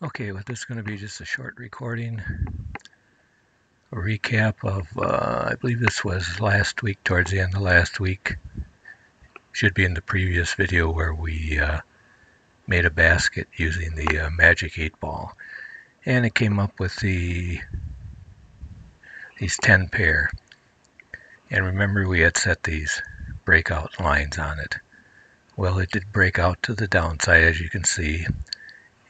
Okay, well, this is going to be just a short recording, a recap of, I believe this was last week, towards the end of last week. Should be in the previous video where we made a basket using the Magic 8 ball. And it came up with these 10 pair. And remember we had set these breakout lines on it. Well, it did break out to the downside, as you can see.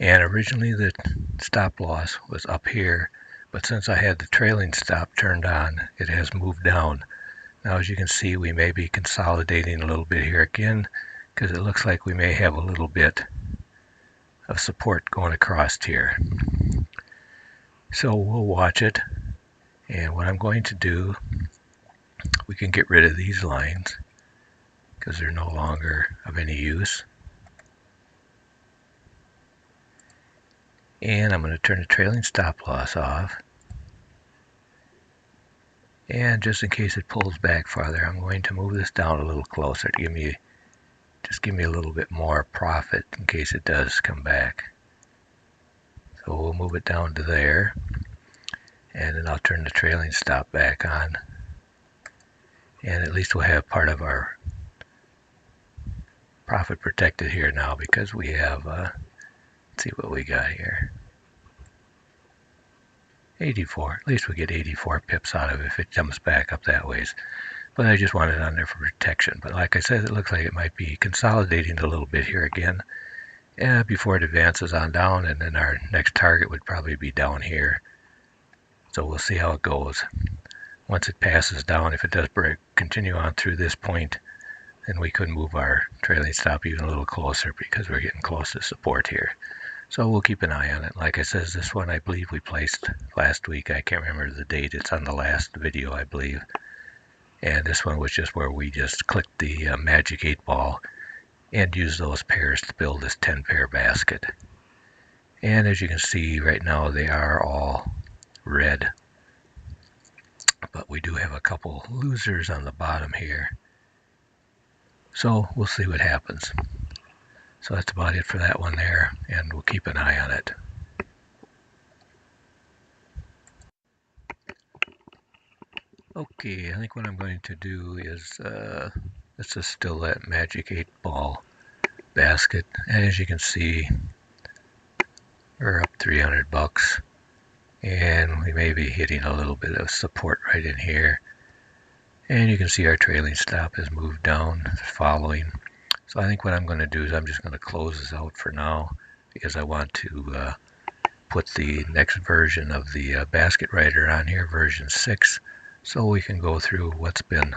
And originally the stop loss was up here, but since I had the trailing stop turned on, it has moved down. Now, as you can see, we may be consolidating a little bit here again, because it looks like we may have a little bit of support going across here. So we'll watch it, and what I'm going to do, we can get rid of these lines because they're no longer of any use. And I'm going to turn the trailing stop loss off. And just in case it pulls back farther, I'm going to move this down a little closer to give me a little bit more profit in case it does come back. So we'll move it down to there, and then I'll turn the trailing stop back on, and at least we'll have part of our profit protected here now, because we have, let's see what we got here. 84. At least we get 84 pips out of it if it jumps back up that ways. But I just want it on there for protection. But like I said, it looks like it might be consolidating a little bit here again before it advances on down, and then our next target would probably be down here. So we'll see how it goes. Once it passes down, if it does continue on through this point, then we could move our trailing stop even a little closer because we're getting close to support here. So we'll keep an eye on it. Like I said, this one I believe we placed last week. I can't remember the date. It's on the last video, I believe. And this one was just where we just clicked the Magic 8 ball and used those pairs to build this 10 pair basket. And as you can see right now, they are all red. But we do have a couple losers on the bottom here. So we'll see what happens. So that's about it for that one there, and we'll keep an eye on it. Okay, I think what I'm going to do is, let's just still that Magic 8 ball basket. And as you can see, we're up 300 bucks. And we may be hitting a little bit of support right in here. And you can see our trailing stop has moved down, following. So I think what I'm going to do is I'm just going to close this out for now, because I want to put the next version of the basket writer on here, version 6, so we can go through what's been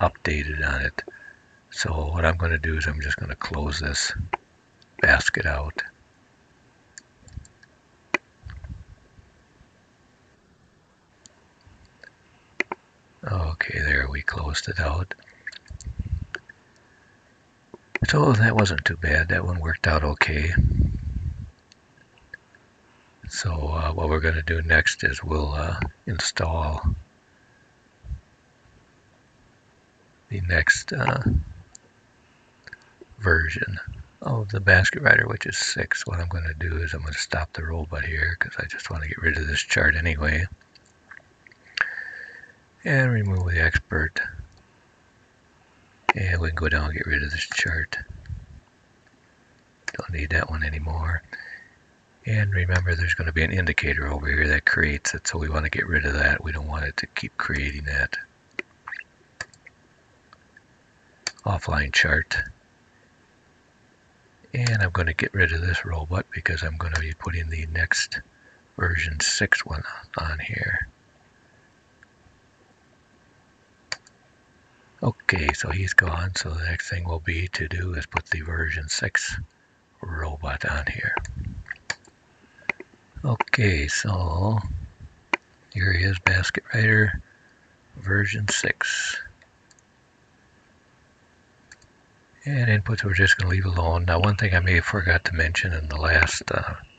updated on it. So what I'm going to do is I'm just going to close this basket out. Okay, there, we closed it out. So that wasn't too bad. That one worked out okay. So what we're going to do next is we'll install the next version of the basket writer, which is 6. What I'm going to do is I'm going to stop the robot here because I just want to get rid of this chart anyway. And remove the expert. And we can go down and get rid of this chart. Don't need that one anymore. And remember, there's going to be an indicator over here that creates it, so we want to get rid of that. We don't want it to keep creating that. Offline chart. And I'm going to get rid of this robot because I'm going to be putting the next version 6 one on here. Okay, so he's gone, so the next thing will be to do is put the version 6 robot on here. Okay, so here he is, basket writer version 6. And inputs we're just going to leave alone. Now, one thing I may have forgot to mention in the last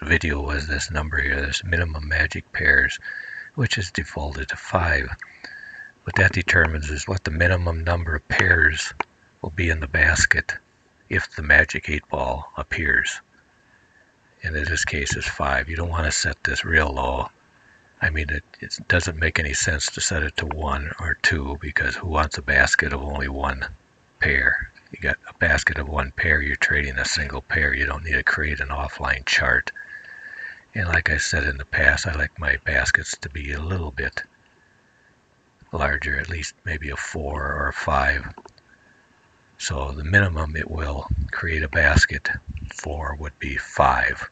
video was this number here, this minimum magic pairs, which is defaulted to 5. What that determines is what the minimum number of pairs will be in the basket if the Magic 8 ball appears. and in this case is 5. You don't want to set this real low. I mean, it doesn't make any sense to set it to 1 or 2, because who wants a basket of only one pair? You got a basket of one pair, you're trading a single pair. You don't need to create an offline chart. And like I said in the past, I like my baskets to be a little bit larger, at least maybe a 4 or a 5. So the minimum it will create a basket for would be 5.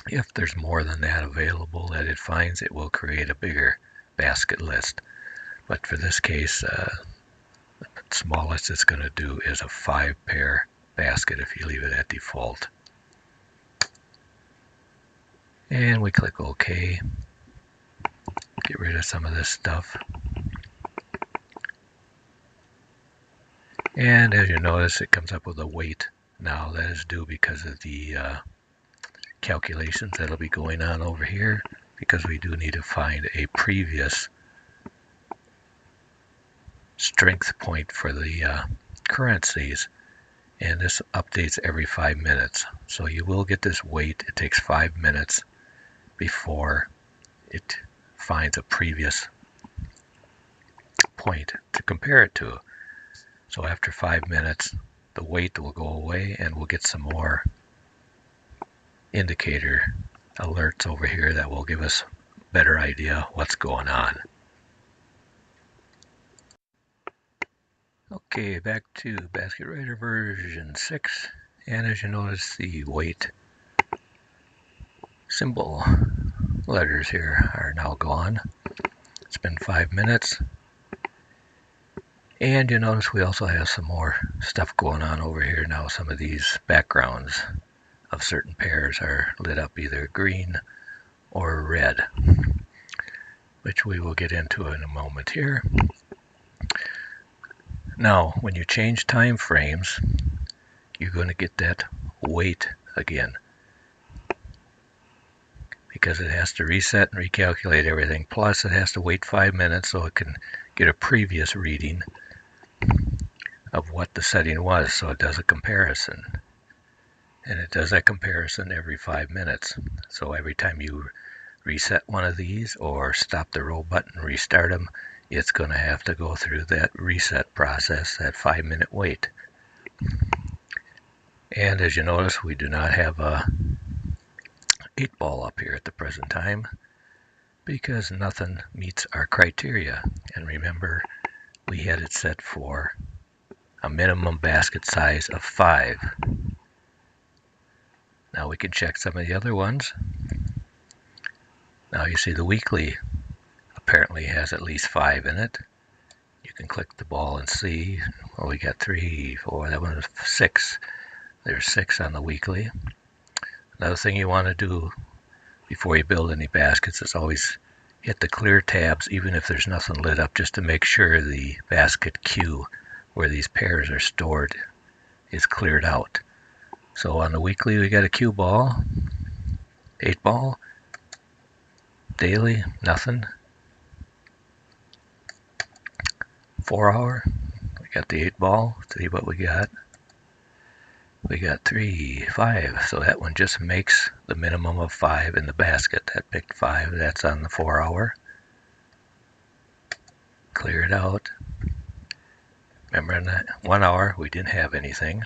If there's more than that available that it finds, it will create a bigger basket list. But for this case, the smallest it's going to do is a 5-pair basket if you leave it at default. And we click OK. Get rid of some of this stuff. And as you notice, it comes up with a weight now. That is due because of the calculations that'll be going on over here, because we do need to find a previous strength point for the currencies, and this updates every 5 minutes. So you will get this weight. It takes 5 minutes before it finds a previous point to compare it to. So after 5 minutes, the weight will go away and we'll get some more indicator alerts over here that will give us a better idea what's going on. Okay, back to Basket Writer version 6, and as you notice, the weight symbol letters here are now gone. It's been 5 minutes, and you notice we also have some more stuff going on over here now. Some of these backgrounds of certain pairs are lit up either green or red, which we will get into in a moment here. Now, when you change time frames, you're going to get that weight again, because it has to reset and recalculate everything. Plus, it has to wait 5 minutes so it can get a previous reading of what the setting was, so it does a comparison. And it does that comparison every 5 minutes. So every time you reset one of these or stop the row button and restart them, it's going to have to go through that reset process, that 5-minute wait. And as you notice, we do not have a 8-ball up here at the present time, because nothing meets our criteria. And remember, we had it set for a minimum basket size of 5. Now we can check some of the other ones. Now you see the weekly apparently has at least 5 in it. You can click the ball and see. Well, we got 3, 4, that one was 6. There's 6 on the weekly. Another thing you want to do before you build any baskets is always hit the clear tabs, even if there's nothing lit up, just to make sure the basket queue where these pairs are stored is cleared out. So on the weekly we got a cue ball, 8-ball, daily, nothing. 4 hour, we got the 8-ball, see what we got. We got 3, 5, so that one just makes the minimum of 5 in the basket. That picked 5, that's on the 4 hour. Clear it out. Remember in that 1 hour we didn't have anything.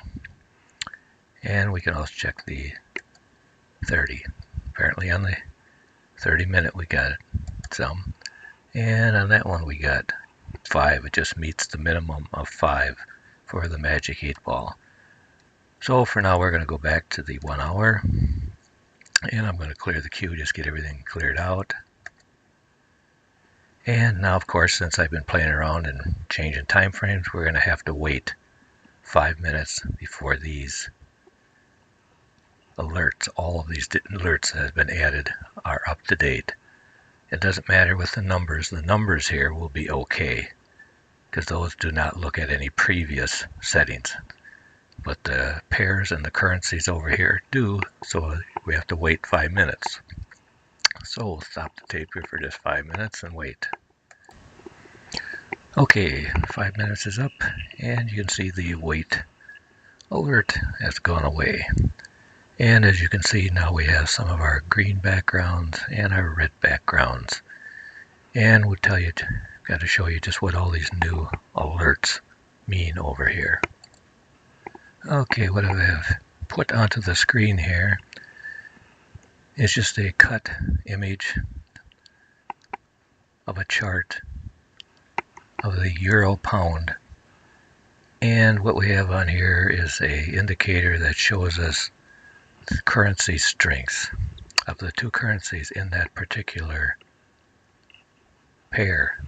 And we can also check the 30. Apparently on the 30-minute we got some. And on that one we got 5. It just meets the minimum of 5 for the magic 8-ball. So for now we're going to go back to the 1 hour. And I'm going to clear the queue, just get everything cleared out. And now, of course, since I've been playing around and changing time frames, we're going to have to wait 5 minutes before these alerts, all of these alerts that have been added, are up to date. It doesn't matter with the numbers here will be okay, because those do not look at any previous settings. But the pairs and the currencies over here do, so we have to wait 5 minutes. So we'll stop the tape here for just 5 minutes and wait. Okay, 5 minutes is up, and you can see the wait alert has gone away. And as you can see, now we have some of our green backgrounds and our red backgrounds. And we'll tell you, got to show you just what all these new alerts mean over here. Okay, what I have put onto the screen here is just a cut image of a chart of the euro pound. And what we have on here is a indicator that shows us the currency strengths of the two currencies in that particular pair.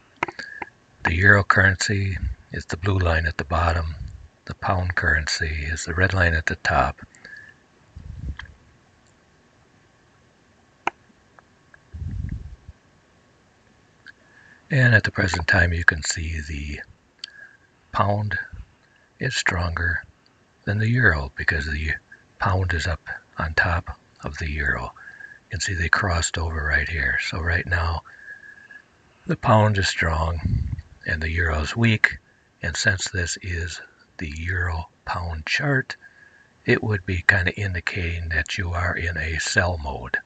The euro currency is the blue line at the bottom. The pound currency is the red line at the top. And at the present time, you can see the pound is stronger than the euro because the pound is up on top of the euro. You can see they crossed over right here. So right now, the pound is strong and the euro is weak. And since this is the euro pound chart, it would be kind of indicating that you are in a sell mode,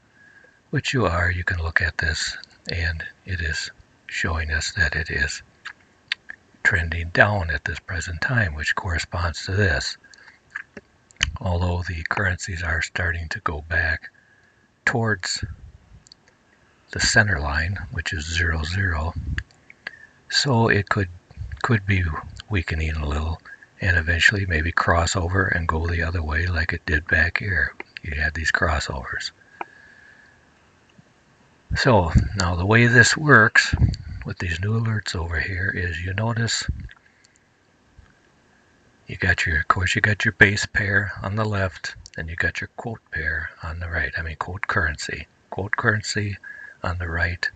which you are. You can look at this and it is showing us that it is trending down at this present time, which corresponds to this. Although the currencies are starting to go back towards the center line, which is 0, so it could be weakening a little and eventually maybe cross over and go the other way like it did back here. You had these crossovers. So now the way this works with these new alerts over here is you notice you got your, of course, you got your base pair on the left and you got your quote pair on the right. I mean quote currency on the right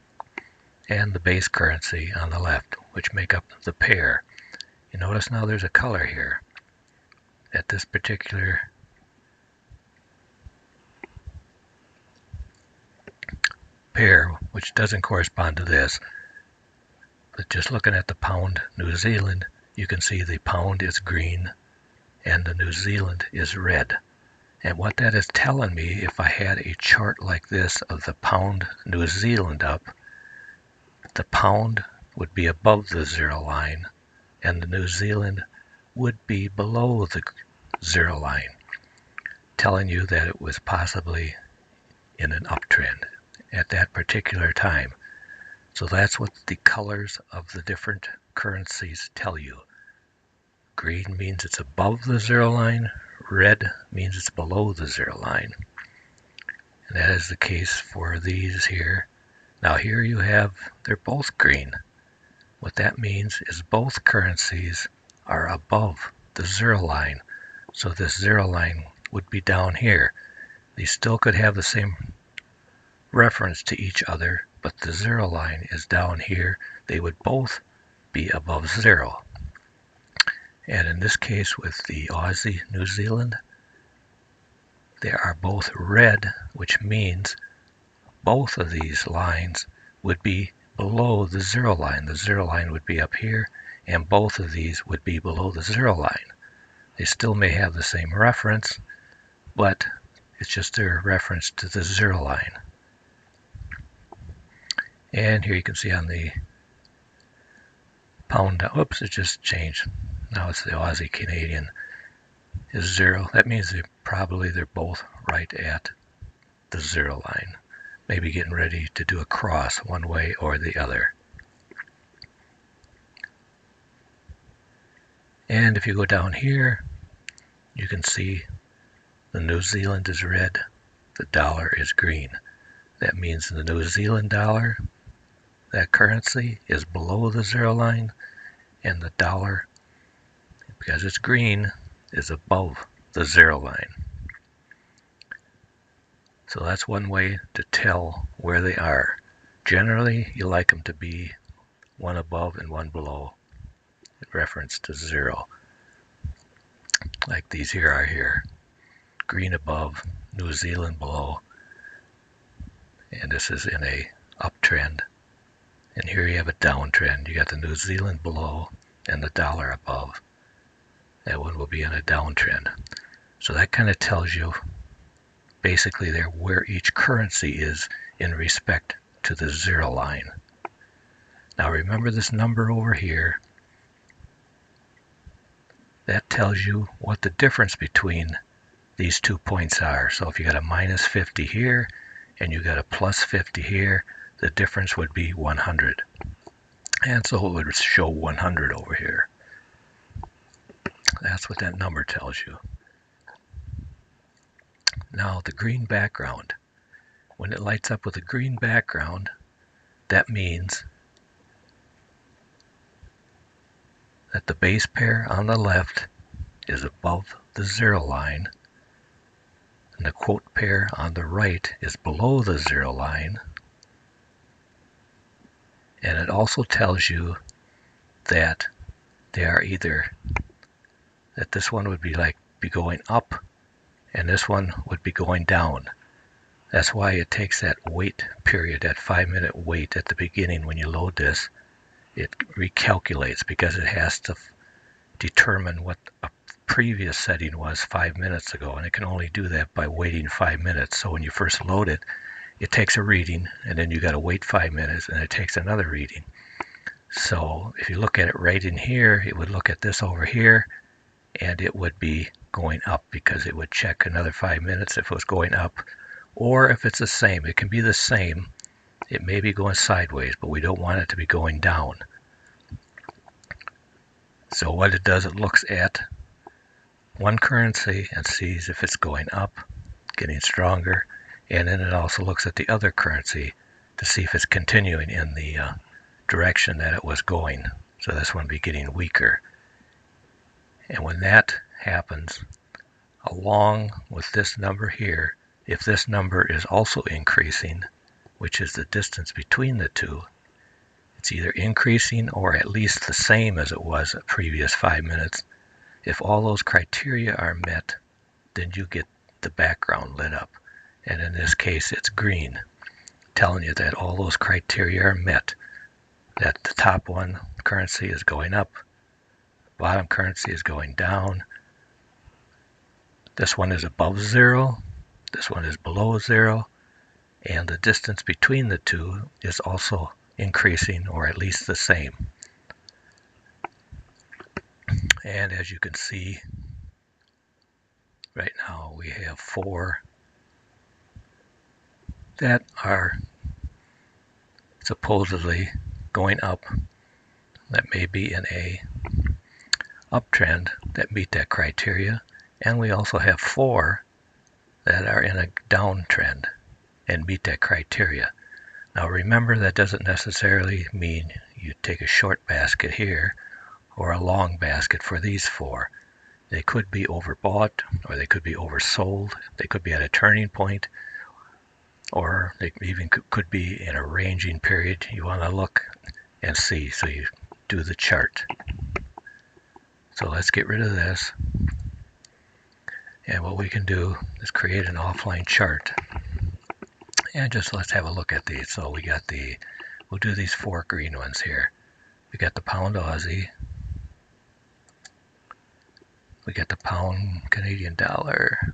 and the base currency on the left, which make up the pair. You notice now there's a color here at this particular pair, which doesn't correspond to this. But just looking at the pound New Zealand, you can see the pound is green and the New Zealand is red. And what that is telling me, if I had a chart like this of the pound New Zealand up, the pound would be above the 0 line and the New Zealand would be below the 0 line, telling you that it was possibly in an uptrend at that particular time. So that's what the colors of the different currencies tell you. Green means it's above the 0 line, red means it's below the 0 line. And that is the case for these here. Now here you have, they're both green. What that means is both currencies are above the 0 line. So this 0 line would be down here. These still could have the same reference to each other, but the 0 line is down here. They would both be above 0. And in this case with the Aussie New Zealand, they are both red, which means both of these lines would be below the 0 line. The 0 line would be up here, and both of these would be below the 0 line. They still may have the same reference, but it's just their reference to the 0 line. And here you can see on the pound, oops, it just changed. Now it's the Aussie Canadian is 0. That means they're both right at the 0 line. Maybe getting ready to do a cross one way or the other. And if you go down here, you can see the New Zealand is red, the dollar is green. That means the New Zealand dollar, that currency, is below the 0 line, and the dollar, because it's green, is above the 0 line. So that's one way to tell where they are. Generally, you like them to be one above and one below, in reference to 0. Like these here are here. Green above, New Zealand below. And this is in a uptrend. And here you have a downtrend. You got the New Zealand below and the dollar above. That one will be in a downtrend. So that kind of tells you basically they're where each currency is in respect to the zero line. Now remember this number over here, that tells you what the difference between these 2 points are. So if you got a minus 50 here and you got a plus 50 here, the difference would be 100. And so it would show 100 over here. That's what that number tells you. Now the green background. When it lights up with a green background, that means that the base pair on the left is above the zero line, and the quote pair on the right is below the zero line. And it also tells you that they are either, that this one would be going up and this one would be going down. That's why it takes that wait period, that 5-minute wait at the beginning when you load this. It recalculates because it has to determine what a previous setting was 5 minutes ago, and it can only do that by waiting 5 minutes. So when you first load it, it takes a reading, and then you got to wait 5 minutes, and it takes another reading. So if you look at it right in here, it would look at this over here, and it would be going up because it would check another 5 minutes if it was going up, or if it's the same. It can be the same. It may be going sideways, but we don't want it to be going down. So what it does, it looks at one currency and sees if it's going up, getting stronger, and then it also looks at the other currency to see if it's continuing in the direction that it was going. So this one be getting weaker. And when that happens, along with this number here, if this number is also increasing, which is the distance between the two, it's either increasing or at least the same as it was at previous 5 minutes. If all those criteria are met, then you get the background lit up. And in this case, it's green, telling you that all those criteria are met. That the top one currency is going up, bottom currency is going down. This one is above zero, this one is below zero, and the distance between the two is also increasing or at least the same. And as you can see, right now we have 4 that are supposedly going up, that may be in a uptrend that meet that criteria, and we also have 4 that are in a downtrend and meet that criteria. Now remember, that doesn't necessarily mean you take a short basket here or a long basket for these 4. They could be overbought, or they could be oversold, they could be at a turning point, or they even could be in a ranging period. You want to look and see, so you do the chart. So let's get rid of this, and what we can do is create an offline chart, and just let's have a look at these. So we got we'll do these 4 green ones here. We got the pound Aussie, we got the pound Canadian dollar,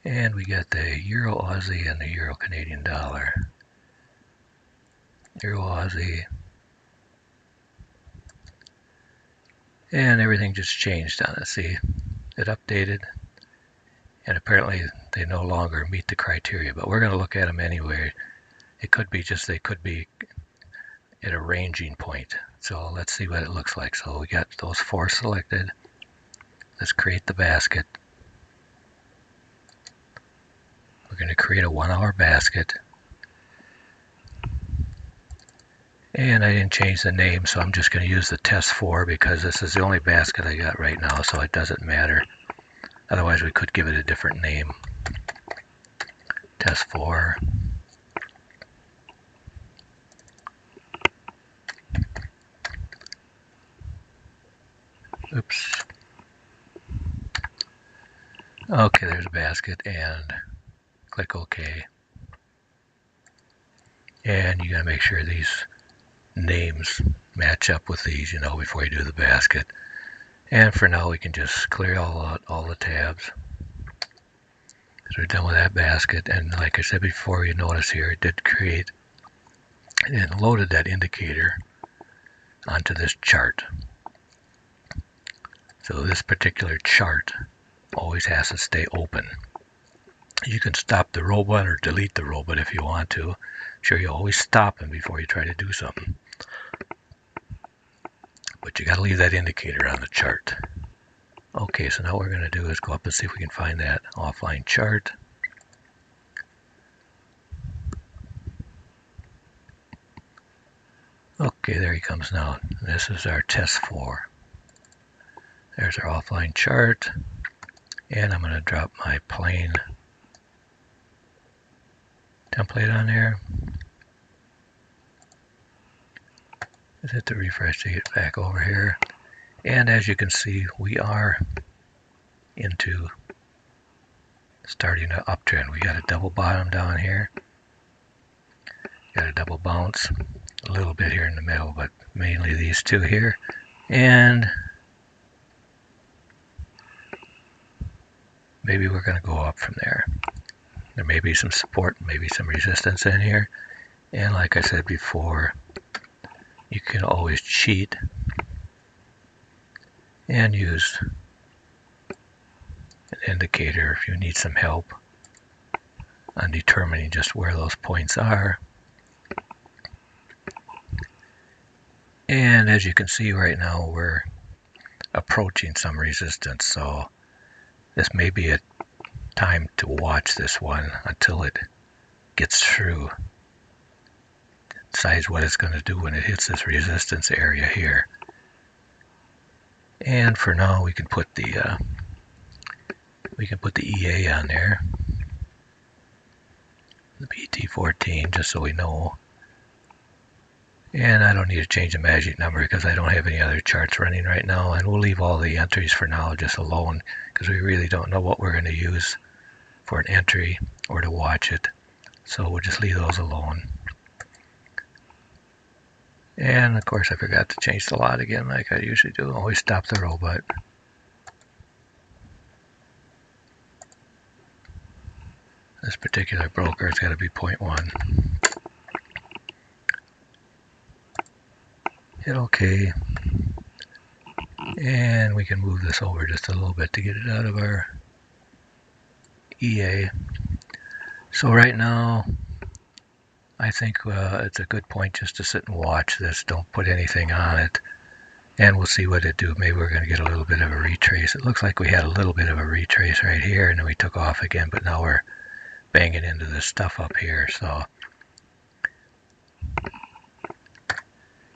and we got the Euro Aussie and the Euro Canadian dollar. Euro Aussie, and everything just changed on it. See, it updated, and apparently they no longer meet the criteria, but we're going to look at them anyway. It could be just they could be at a ranging point. So let's see what it looks like. So we got those 4 selected. Let's create the basket. We're going to create a 1-hour basket. And I didn't change the name, so I'm just going to use the test 4 because this is the only basket I got right now, so it doesn't matter. Otherwise we could give it a different name. Test 4. Oops. Okay, there's a basket, and click OK. And you gotta make sure these names match up with these, before you do the basket. And for now, we can just clear all the tabs. So we're done with that basket, and like I said before, you notice here it did create and loaded that indicator onto this chart. So this particular chart always has to stay open. You can stop the robot or delete the robot if you want to. Sure, you always stop them before you try to do something. But you got to leave that indicator on the chart. Okay, so now what we're going to do is go up and see if we can find that offline chart. Okay, there he comes now. This is our test 4. There's our offline chart. And I'm going to drop my plain template on there. Just hit the refresh to get back over here. And as you can see, we are into starting an uptrend. We got a double bottom down here. Got a double bounce. A little bit here in the middle, but mainly these two here. And maybe we're going to go up from there. There may be some support, maybe some resistance in here. And like I said before, you can always cheat and use an indicator if you need some help on determining just where those points are. And as you can see right now, we're approaching some resistance, so this may be a time to watch this one until it gets through, decides what it's going to do when it hits this resistance area here. And for now, we can put the EA on there, the BT14, just so we know. And I don't need to change the magic number because I don't have any other charts running right now, and we'll leave all the entries for now just alone because we really don't know what we're going to use for an entry or to watch it, so we'll just leave those alone. And of course I forgot to change the lot again like I usually do. Always stop the robot. This particular broker has got to be 0.1. Hit OK, and we can move this over just a little bit to get it out of our EA. So right now I think it's a good point just to sit and watch this. Don't put anything on it, and we'll see what it do. Maybe we're going to get a little bit of a retrace. It looks like we had a little bit of a retrace right here, and then we took off again, but now we're banging into this stuff up here. So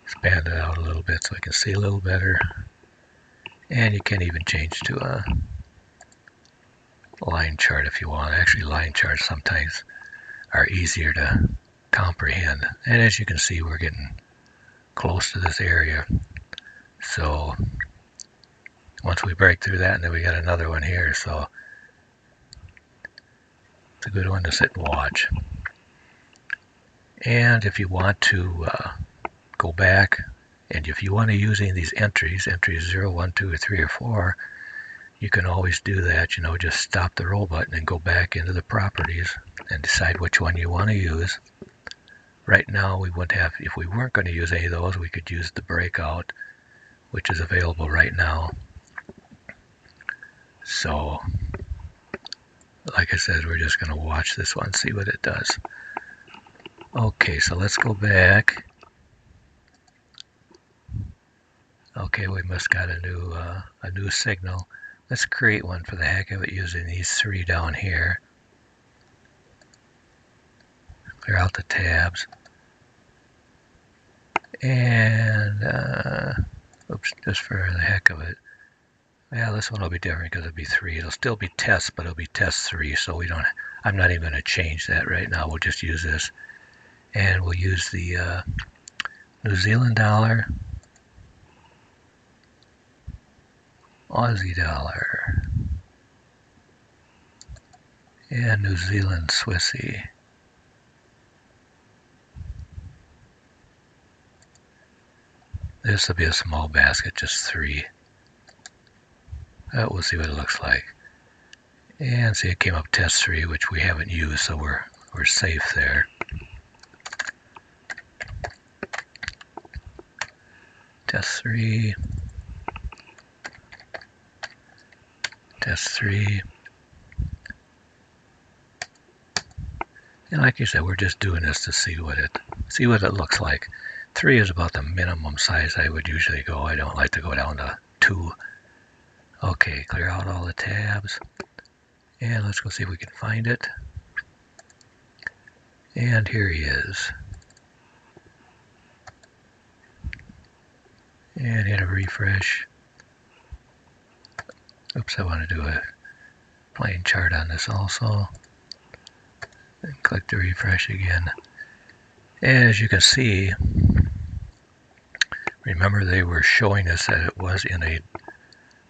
expand it out a little bit so I can see a little better. And you can even change to a line chart if you want. Actually, line charts sometimes are easier to comprehend. And as you can see, we're getting close to this area. So once we break through that, and then we got another one here, so it's a good one to sit and watch. And if you want to go back, and if you want to use any of these entries 0, 1, 2, or 3, or 4, you can always do that. You know, just stop the roll button and go back into the properties and decide which one you want to use. Right now, we wouldn't have, if we weren't going to use any of those, we could use the breakout, which is available right now. So, like I said, we're just going to watch this one, see what it does. Okay, so let's go back. Okay, we must got a new signal. Let's create one for the heck of it using these 3 down here. Clear out the tabs. And, oops, just for the heck of it. Yeah, this one will be different because it'll be 3. It'll still be test, but it'll be test 3. So we don't, I'm not even going to change that right now. We'll just use this. And we'll use the New Zealand dollar, Aussie dollar, and New Zealand Swissy. This will be a small basket, just 3. We'll see what it looks like. And see, it came up test 3, which we haven't used, so we're safe there. Test 3. Test 3. And like you said, we're just doing this to see what it looks like. 3 is about the minimum size I would usually go. I don't like to go down to 2. Okay, clear out all the tabs. And let's go see if we can find it. And here he is. And hit a refresh. Oops, I want to do a plain chart on this also. And click the refresh again. And as you can see, remember they were showing us that it was in a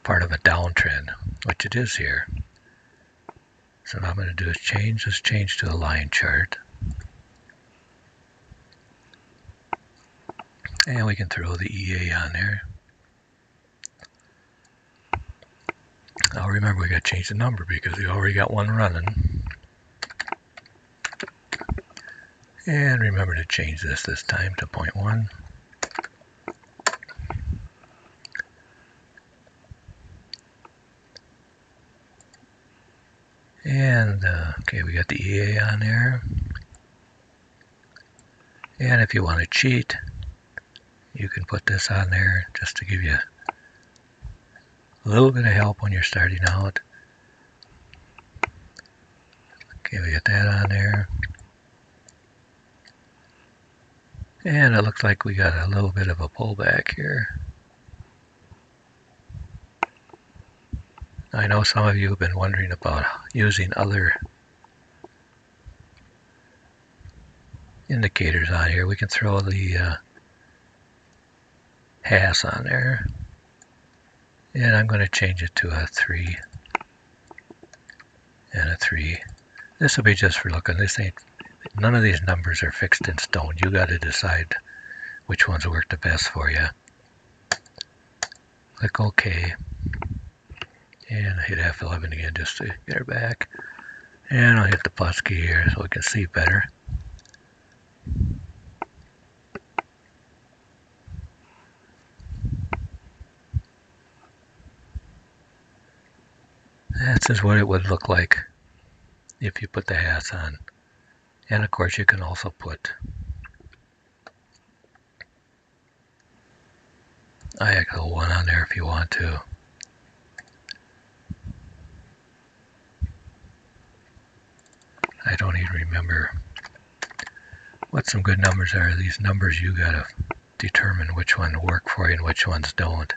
part of a downtrend, which it is here. So what I'm going to do is change to a line chart. And we can throw the EA on there. Now remember, we got to change the number because we already got one running. And remember to change this time to 0.1. And okay, we got the EA on there. And if you want to cheat, you can put this on there just to give you a little bit of help when you're starting out. Okay, we got that on there. And it looks like we got a little bit of a pullback here. I know some of you have been wondering about using other indicators on here. We can throw the HAS on there. And I'm going to change it to a 3 and a 3. This will be just for looking. None of these numbers are fixed in stone. You got to decide which ones work the best for you. Click OK. And hit F11 again just to get her back. And I'll hit the plus key here so we can see better. That's just what it would look like if you put the hats on. And of course you can also put IXL1 on there if you want to. I don't even remember what some good numbers are. These numbers, you gotta determine which one work for you and which ones don't.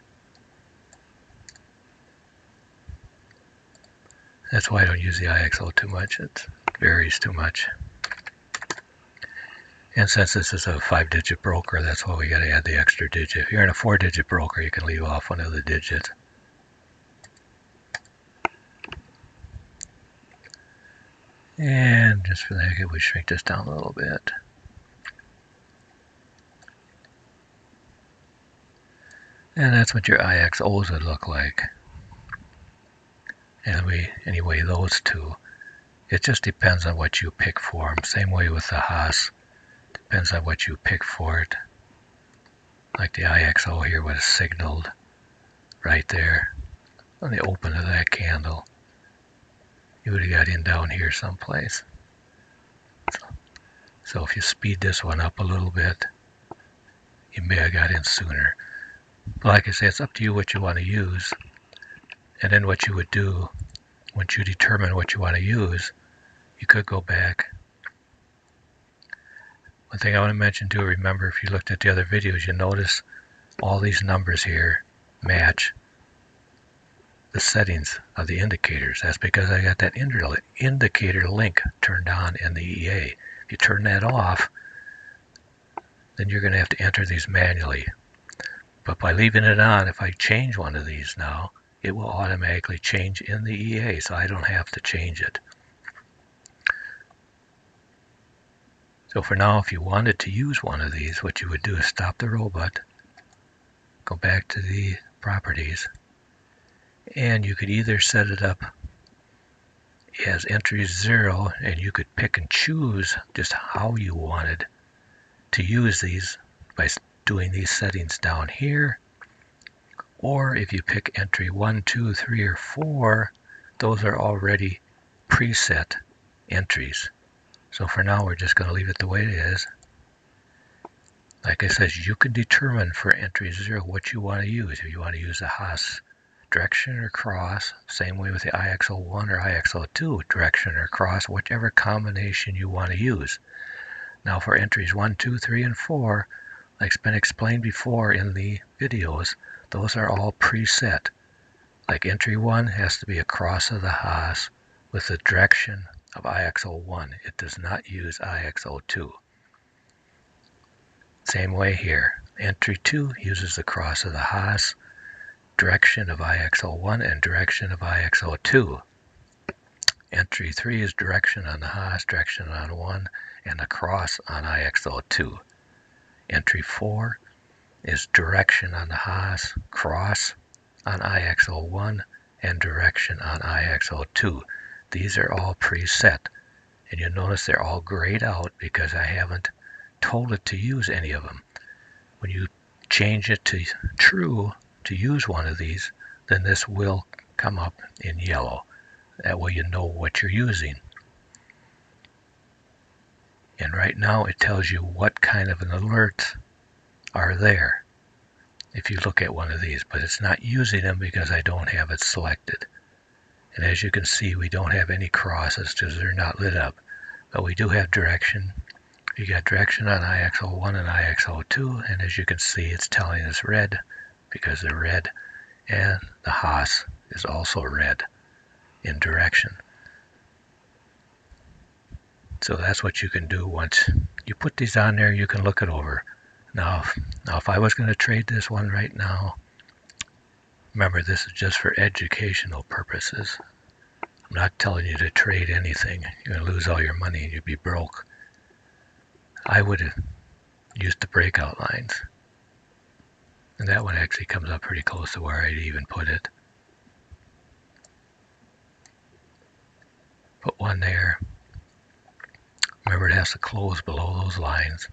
That's why I don't use the IXO too much. It varies too much. And since this is a 5-digit broker, that's why we got to add the extra digit. If you're in a 4-digit broker, you can leave off one of the digits. And just for the heck of it, we shrink this down a little bit. And that's what your IXOs would look like. And anyway, those two. It just depends on what you pick for them. Same way with the Haas. Depends on what you pick for it. Like the IXO here was signaled right there on the open of that candle. You would have got in down here someplace. So if you speed this one up a little bit, you may have got in sooner. But like I say, it's up to you what you want to use. And then what you would do, once you determine what you want to use, you could go back. One thing I want to mention too, remember if you looked at the other videos, you notice all these numbers here match the settings of the indicators. That's because I got that indicator link turned on in the EA. If you turn that off, then you're going to have to enter these manually. But by leaving it on, if I change one of these now, it will automatically change in the EA, so I don't have to change it. So for now, if you wanted to use one of these, what you would do is stop the robot, go back to the properties, and you could either set it up as entry 0, and you could pick and choose just how you wanted to use these by doing these settings down here. Or if you pick entry 1, 2, 3, or 4, those are already preset entries. So for now, we're just going to leave it the way it is. Like I said, you can determine for entry 0 what you want to use. If you want to use the Haas direction or cross, same way with the IXO1 or IXO2, direction or cross, whichever combination you want to use. Now for entries 1, 2, 3, and 4, like it's been explained before in the videos, those are all preset. Like entry 1 has to be a cross of the Haas with the direction of IXO1. It does not use IXO2. Same way here. Entry 2 uses the cross of the Haas, direction of IXO1, and direction of IXO2. Entry 3 is direction on the Haas, direction on 1, and a cross on IXO2. Entry 4 is direction on the Haas, cross on IXO1, and direction on IXO2. These are all preset, and you'll notice they're all grayed out because I haven't told it to use any of them. When you change it to true to use one of these, then this will come up in yellow. That way you know what you're using. And right now it tells you what kind of an alerts are there if you look at one of these, but it's not using them because I don't have it selected. And as you can see, we don't have any crosses because they're not lit up, but we do have direction. You got direction on IXO1 and IXO2, and as you can see, it's telling us red because they're red, and the Haas is also red in direction. So that's what you can do once you put these on there. You can look it over. Now if I was going to trade this one right now, remember this is just for educational purposes. I'm not telling you to trade anything. You're going to lose all your money and you'd be broke. I would have used the breakout lines. And that one actually comes up pretty close to where I'd even put it. Put one there. Remember, it has to close below those lines.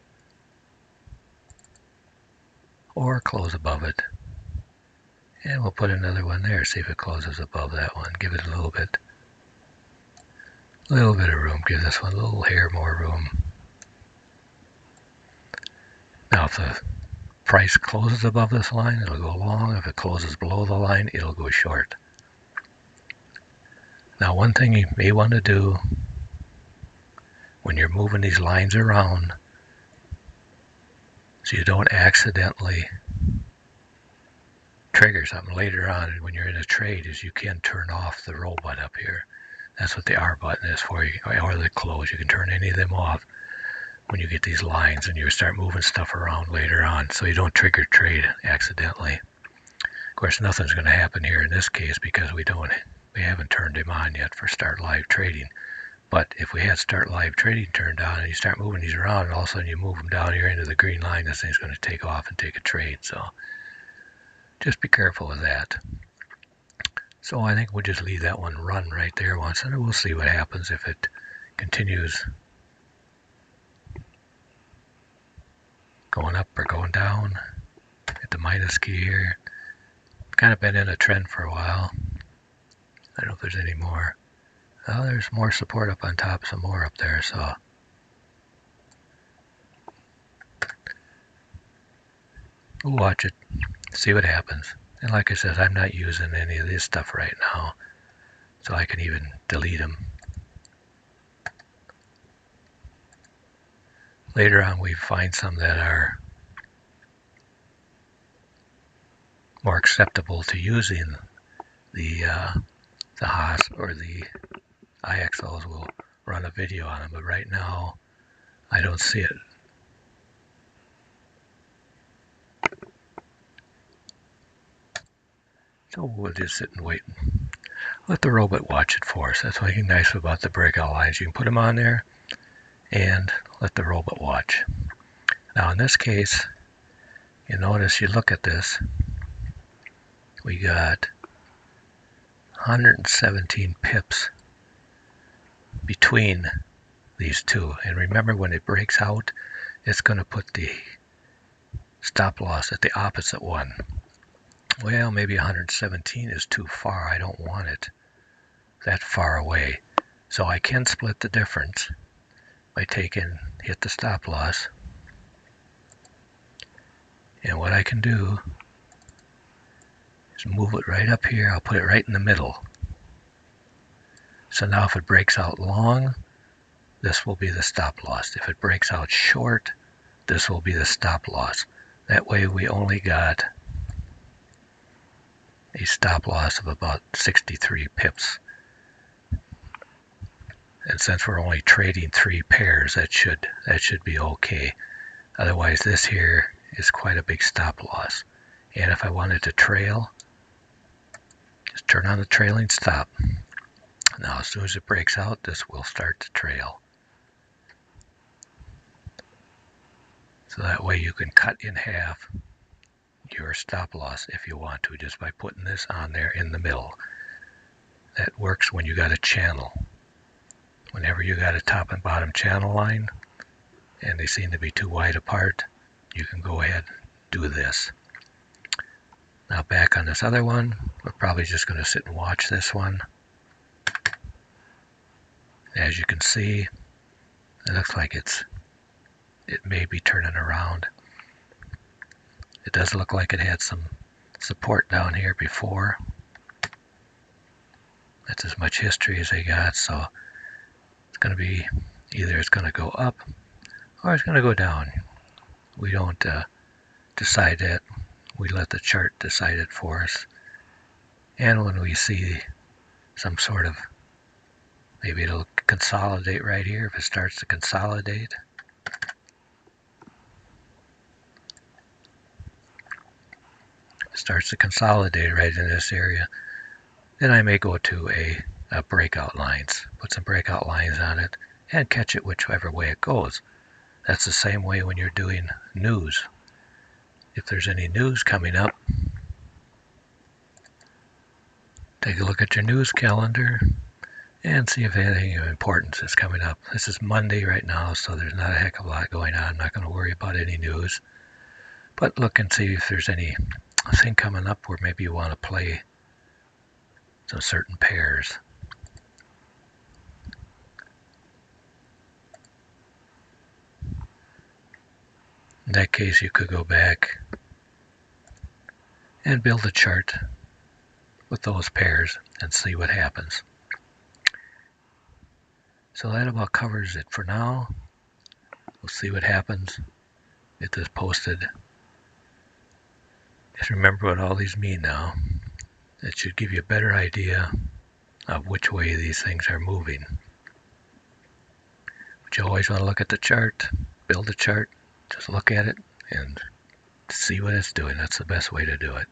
Or close above it. And we'll put another one there, see if it closes above that one. Give it a little bit of room. Give this one a little hair more room. Now if the price closes above this line, it'll go long. If it closes below the line, it'll go short. Now one thing you may want to do when you're moving these lines around, so you don't accidentally trigger something later on when you're in a trade, is you can turn off the roll button up here. That's what the R button is for, or the close. You can turn any of them off when you get these lines and you start moving stuff around later on, so you don't trigger trade accidentally. Of course, nothing's going to happen here in this case because we haven't turned him on yet for start live trading. But if we had start live trading turned on and you start moving these around and all of a sudden you move them down here into the green line, this thing's going to take off and take a trade. So just be careful of that. So I think we'll just leave that one run right there once, and we'll see what happens if it continues going up or going down. Hit the minus key here. Kind of been in a trend for a while. I don't know if there's any more. Oh, there's more support up on top, some more up there, so we'll watch it, see what happens. And like I said, I'm not using any of this stuff right now, so I can even delete them. Later on, we find some that are more acceptable to using the Haas or the IXOs. We'll run a video on them, but right now I don't see it. So we'll just sit and wait and let the robot watch it for us. That's one thing nice about the breakout lines. You can put them on there and let the robot watch. Now in this case, you notice, you look at this, we got 117 pips between these two. And remember, when it breaks out, it's going to put the stop loss at the opposite one. Well, maybe 117 is too far. I don't want it that far away. So I can split the difference by hit the stop loss. And what I can do is move it right up here. I'll put it right in the middle. So now if it breaks out long, this will be the stop loss. If it breaks out short, this will be the stop loss. That way we only got a stop loss of about 63 pips. And since we're only trading 3 pairs, that should be okay. Otherwise, this here is quite a big stop loss. And if I wanted to trail, just turn on the trailing stop. Now, as soon as it breaks out, this will start to trail. So that way you can cut in half your stop loss if you want to, just by putting this on there in the middle. That works when you got a channel. Whenever you got a top and bottom channel line and they seem to be too wide apart, you can go ahead and do this. Now back on this other one, we're probably just going to sit and watch this one. As you can see, it looks like it may be turning around. It does look like it had some support down here before. That's as much history as they got, so it's going to be either it's going to go up or it's going to go down. We don't decide that. We let the chart decide it for us. And when we see some sort of, maybe it'll consolidate right here. If it starts to consolidate, right in this area, then I may go to a breakout lines, put some breakout lines on it, and catch it whichever way it goes. That's the same way when you're doing news. If there's any news coming up, take a look at your news calendar and see if anything of importance is coming up. This is Monday right now, so there's not a heck of a lot going on. I'm not going to worry about any news. But look and see if there's anything coming up where maybe you want to play some certain pairs. In that case, you could go back and build a chart with those pairs and see what happens. So that about covers it for now. We'll see what happens. Get this posted. Just remember what all these mean now. It should give you a better idea of which way these things are moving. But you always want to look at the chart, build a chart, just look at it and see what it's doing. That's the best way to do it.